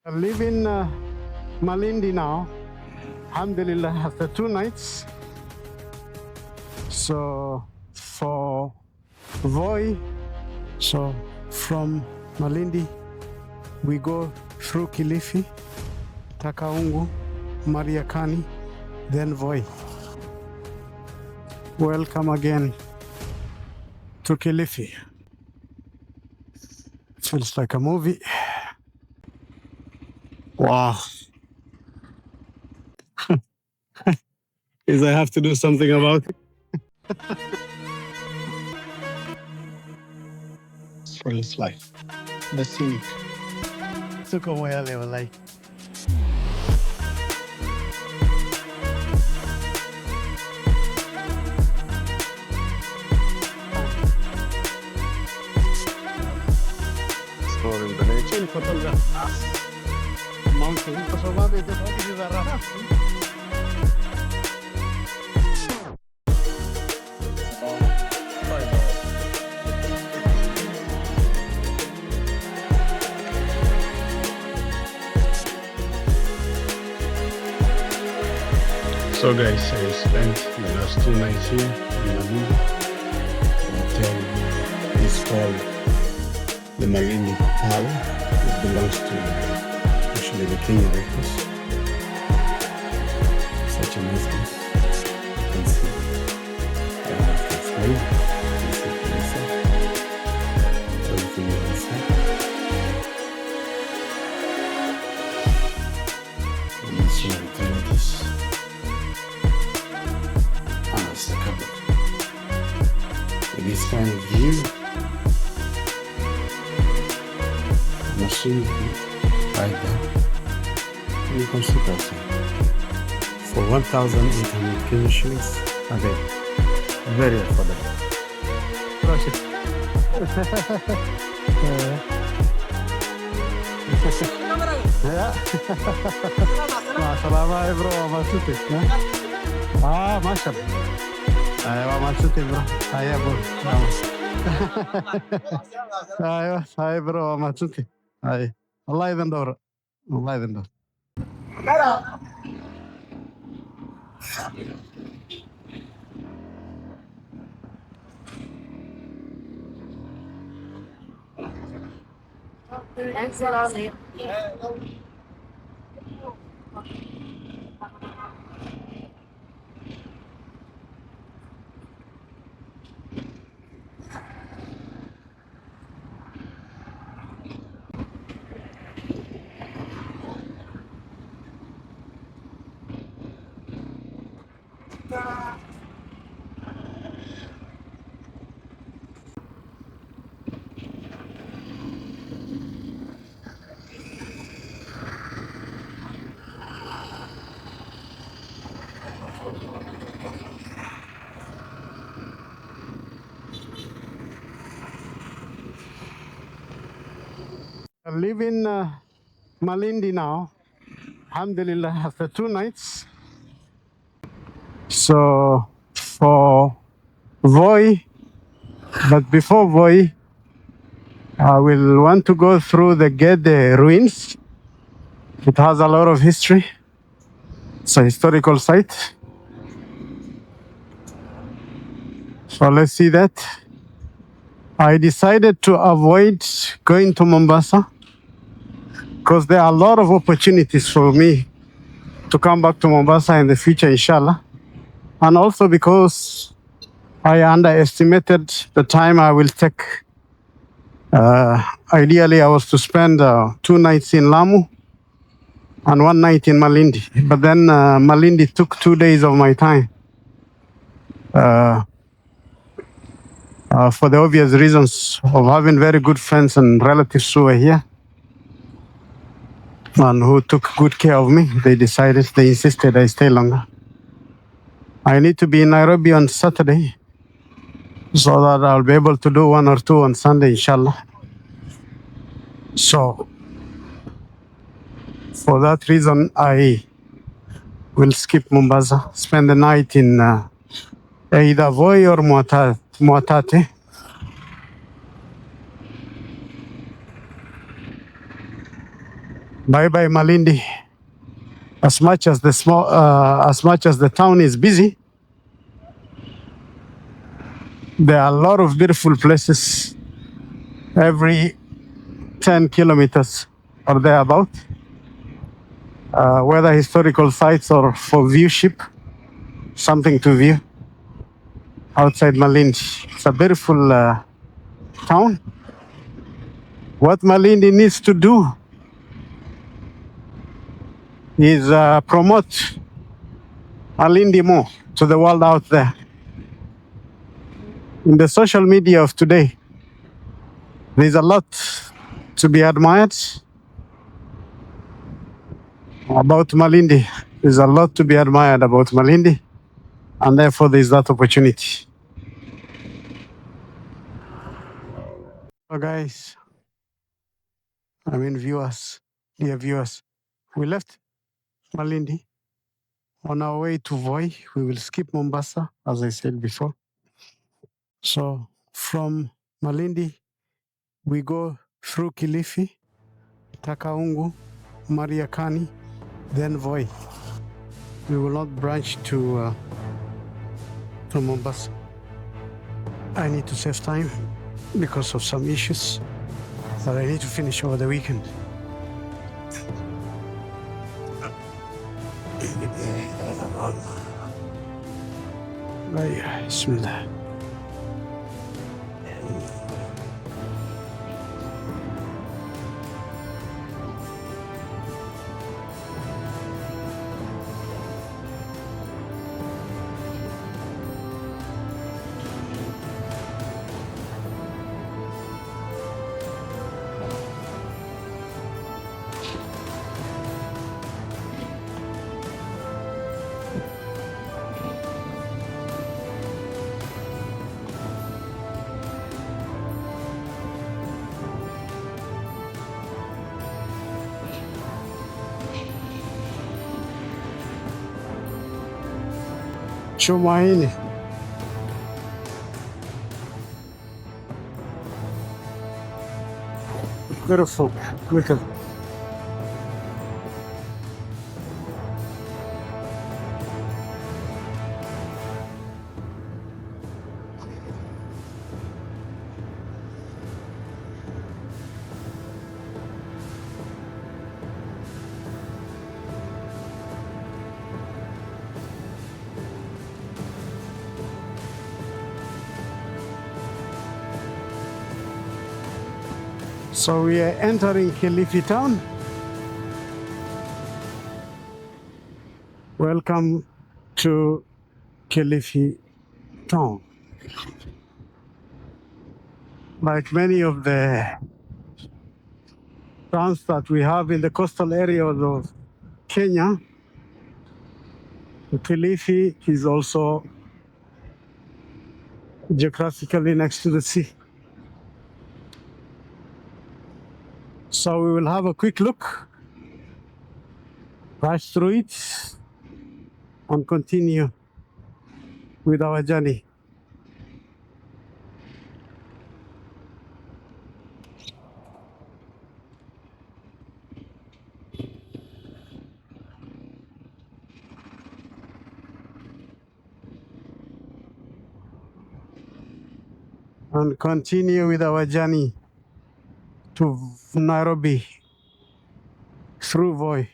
I live in Malindi now, alhamdulillah, after 2 nights. So for Voi, so from Malindi, we go through Kilifi, Takaungu, Mariakani, then Voi. Welcome again to Kilifi. Feels like a movie. Wow. Is I have to do something about it? Feels like the scenic. Tuko moyale walai. Story the nature for mountain for somebody the body is around. So guys, I spent the last 2 nights here in Nairobi. Hotel is called the Malindi Tower. It belongs to actually the Kenyan records. Such a nice place. You can see it's very inside. Everything is inside. And you see alternatives. With this kind of view, machine right there, you can sit outside for 1,800 Kenyan shillings a day. Very affordable. Yeah. Assalamu bro, masuk ya. Mashallah. Aywa masuk bro. Aywa bro. Aywa, ay bro masuk. Ay. Allah izin doğru. Allah izin doğru. Thanks a lot. I live in Malindi now, alhamdulillah, after 2 nights. So for Voi, but before Voi, I will want to go through the Gede ruins. It has a lot of history. It's a historical site. So let's see that. I decided to avoid going to Mombasa because there are a lot of opportunities for me to come back to Mombasa in the future, inshallah. And also because I underestimated the time I will take. Ideally, I was to spend 2 nights in Lamu and 1 night in Malindi. But then Malindi took 2 days of my time. For the obvious reasons of having very good friends and relatives who were here and who took good care of me. They insisted I stay longer. I need to be in Nairobi on Saturday so that I'll be able to do 1 or 2 on Sunday, inshallah. So, for that reason, I will skip Mombasa, spend the night in either Voi or Muatate. Bye bye Malindi. As much as the town is busy, there are a lot of beautiful places every 10 kilometers or thereabout, whether historical sites or for viewship, something to view outside Malindi. It's a beautiful town. What Malindi needs to do is promote Malindi more to the world out there. In the social media of today, there's a lot to be admired about Malindi. There's a lot to be admired about Malindi, and therefore there's that opportunity. So guys, viewers, dear viewers, we left Malindi on our way to Voi. We will skip Mombasa, as I said before. So from Malindi, we go through Kilifi, Takaungu, Mariakani, then Voi. We will not branch to Mombasa. I need to save time because of some issues that I need to finish over the weekend. Bismillah. Tumaini. Beautiful. Look at it. So we are entering Kilifi town. Welcome to Kilifi town. Like many of the towns that we have in the coastal areas of Kenya, Kilifi is also geographically next to the sea. So we will have a quick look, rush through it, and continue with our journey. And continue with our journey to Nairobi through Voi.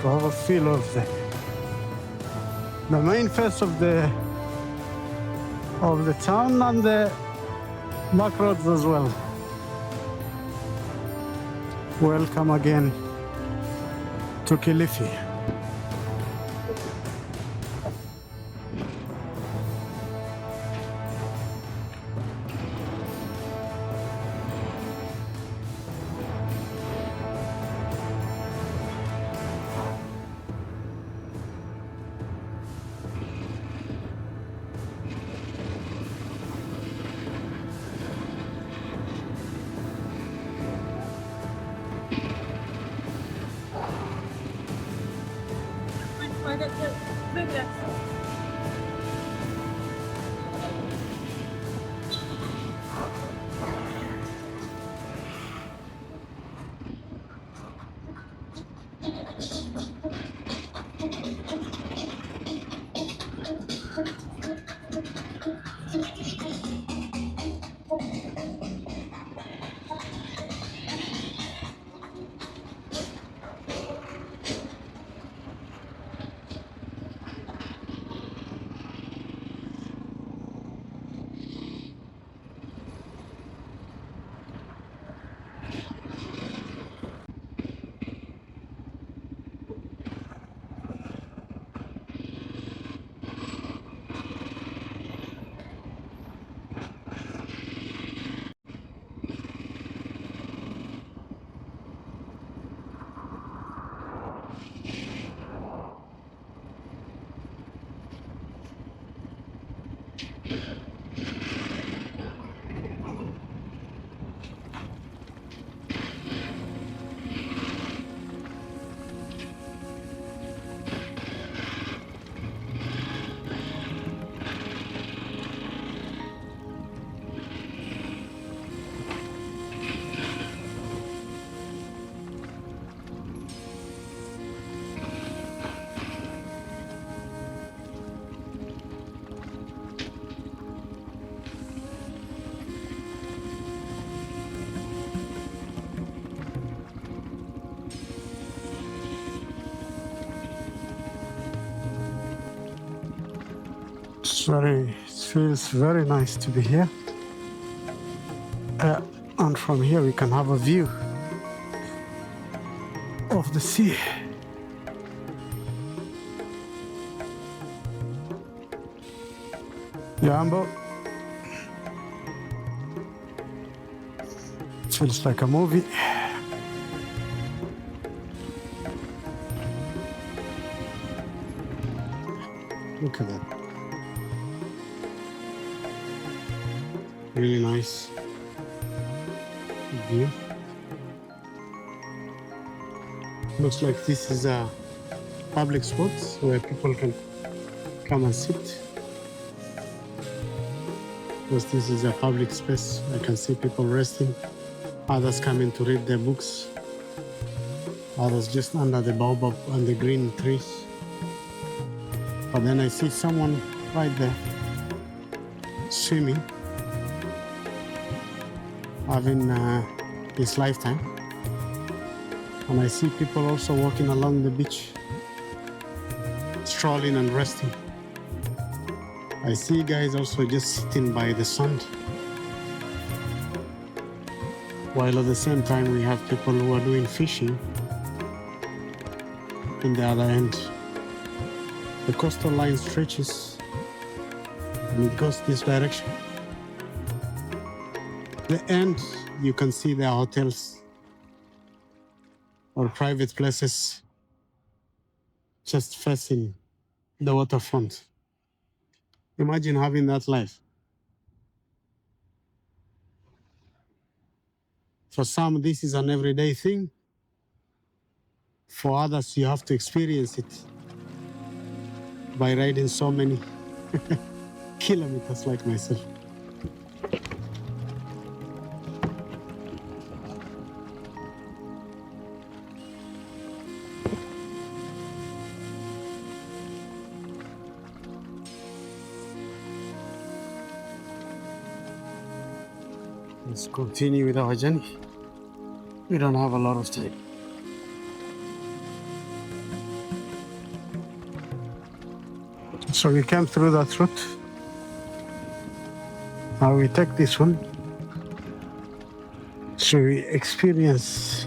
To have a feel of the the main face of the town and the back roads as well. Welcome again to Kilifi. It feels very nice to be here. And from here we can have a view of the sea. Jambo. Feels like a movie. Look at that. Really nice view. Looks like this is a public spot where people can come and sit. Because this is a public space, I can see people resting, others coming to read their books, others just under the baobab and the green trees. But then I see someone right there swimming, having his lifetime. And I see people also walking along the beach, strolling and resting. I see guys also just sitting by the sand. While at the same time we have people who are doing fishing in the other end. The coastal line stretches and it goes this direction. The end, you can see there are hotels or private places just facing the waterfront. Imagine having that life. For some, this is an everyday thing. For others, you have to experience it by riding so many kilometers like myself. Let's continue with our journey. We don't have a lot of time. So we came through that route. Now we take this one. So we experience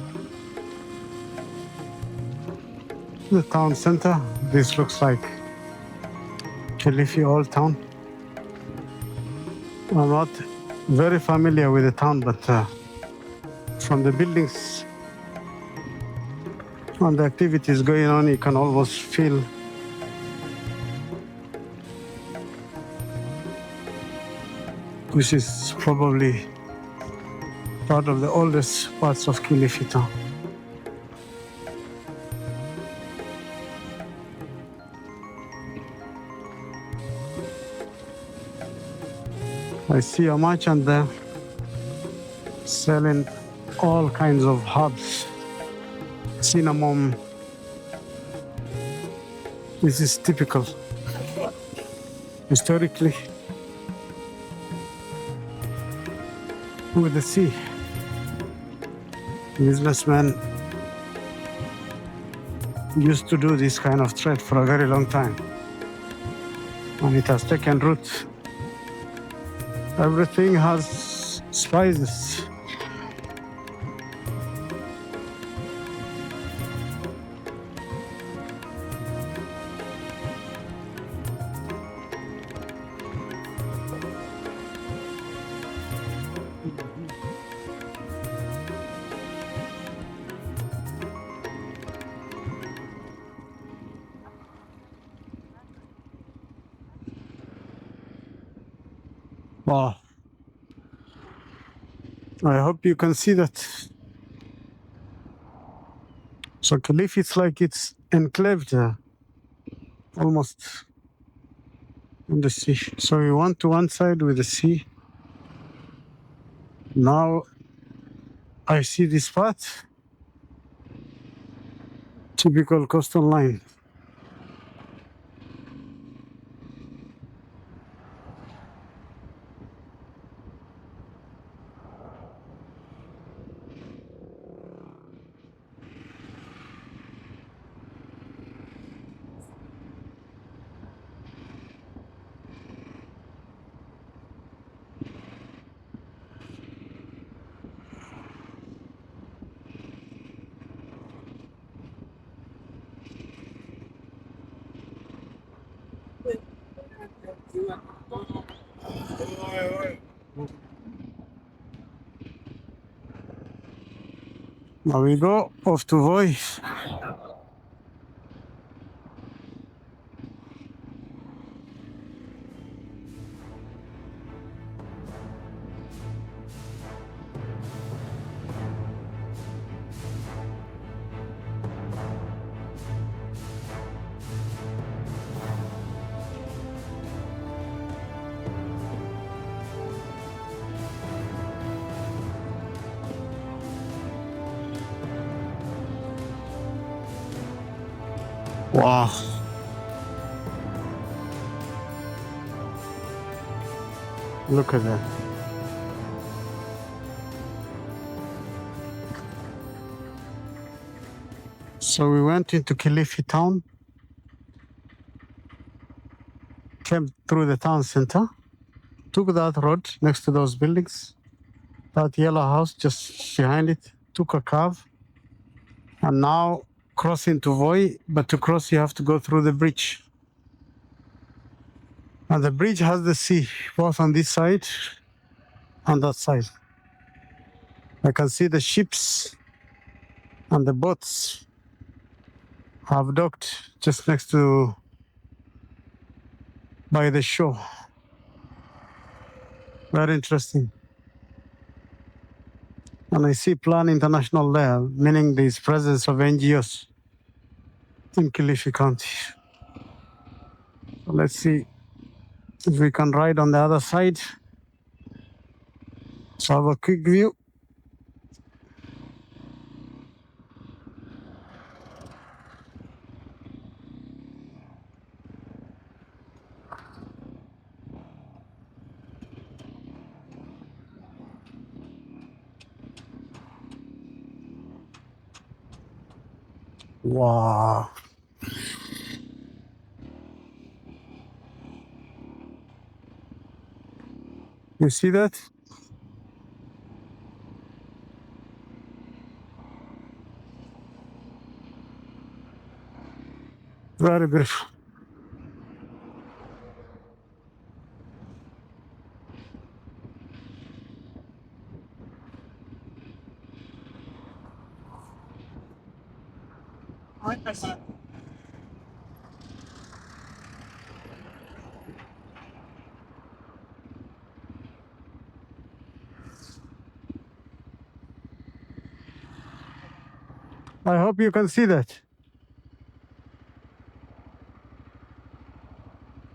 the town center. This looks like Kilifi Old Town. I'm not very familiar with the town, but from the buildings and the activities going on, you can almost feel this is probably part of the oldest parts of Kilifi town. I see a merchant there selling all kinds of herbs, cinnamon. This is typical. Historically, with the sea, businessmen used to do this kind of trade for a very long time, and it has taken root. Everything has spices. Wow. I hope you can see that. So Kilifi, it's like it's enclaved almost in the sea. So we went to one side with the sea. Now I see this part, typical coastal line. Now we go off to Voi. Wow. Look at that. So we went into Kilifi town, came through the town center, took that road next to those buildings, that yellow house just behind it, took a curve, and now crossing to Voi, but to cross you have to go through the bridge. And the bridge has the sea, both on this side and that side. I can see the ships and the boats have docked just next to, by the shore. Very interesting. And I see Plan International there, meaning there is presence of NGOs in Kilifi County. So let's see if we can ride on the other side. So have a quick view. Wow. You see that? Very beautiful. I hope you can see that.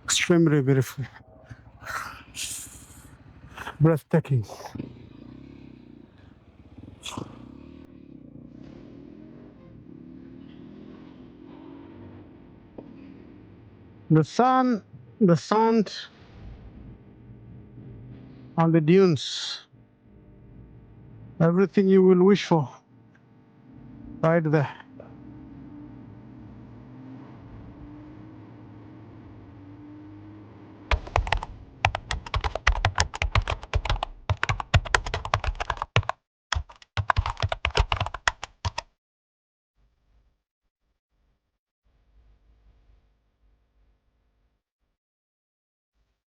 Extremely beautiful. Breathtaking. The sun, the sand, and the dunes. Everything you will wish for, right there.